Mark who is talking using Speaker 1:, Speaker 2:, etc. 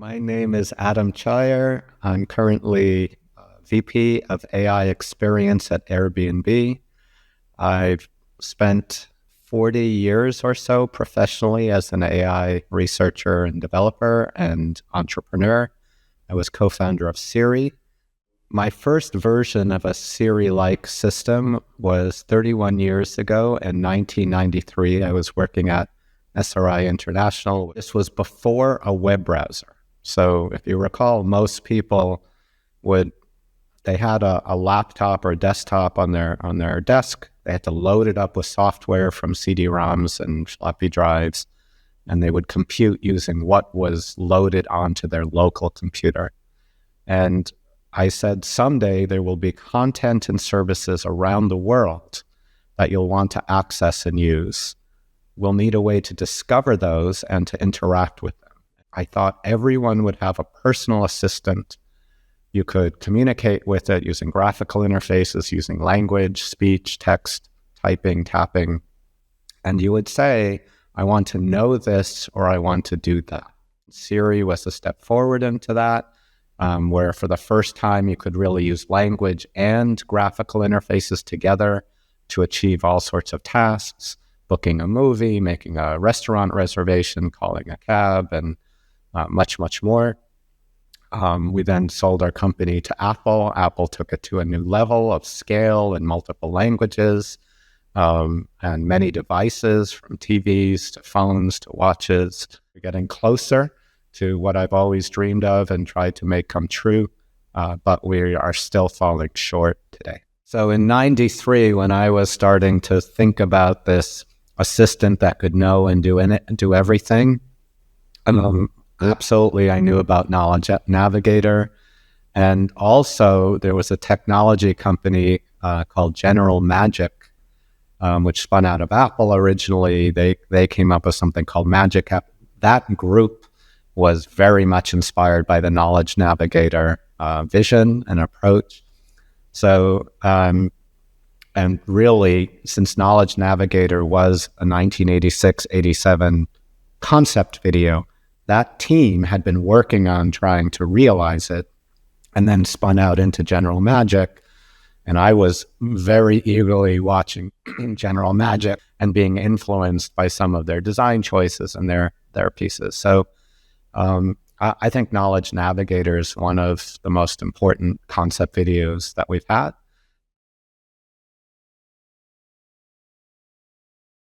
Speaker 1: My name is Adam Cheyer. I'm currently VP of AI Experience at Airbnb. I've spent 40 years or so professionally as an AI researcher and developer and entrepreneur. I was co-founder of Siri. My first version of a Siri-like system was 31 years ago in 1993. I was working at SRI International. This was before a web browser. So if you recall, most people they had a laptop or a desktop on their desk. They had to load it up with software from CD-ROMs and floppy drives, and they would compute using what was loaded onto their local computer. And I said, someday there will be content and services around the world that you'll want to access and use. We'll need a way to discover those and to interact with them. I thought everyone would have a personal assistant. You could communicate with it using graphical interfaces, using language, speech, text, typing, tapping. And you would say, I want to know this or I want to do that. Siri was a step forward into that, where for the first time you could really use language and graphical interfaces together to achieve all sorts of tasks, booking a movie, making a restaurant reservation, calling a cab, and much, much more. We then sold our company to Apple. Apple took it to a new level of scale in multiple languages and many devices, from TVs to phones to watches. We're getting closer to what I've always dreamed of and tried to make come true, but we are still falling short today. So in 93, when I was starting to think about this assistant that could know and do everything, absolutely, I knew about Knowledge Navigator. And also there was a technology company called General Magic, which spun out of Apple originally. They came up with something called Magic App. That group was very much inspired by the Knowledge Navigator vision and approach. So, and really, since Knowledge Navigator was a 1986-87 concept video, that team had been working on trying to realize it and then spun out into General Magic. And I was very eagerly watching General Magic and being influenced by some of their design choices and their pieces. So I think Knowledge Navigator is one of the most important concept videos that we've had.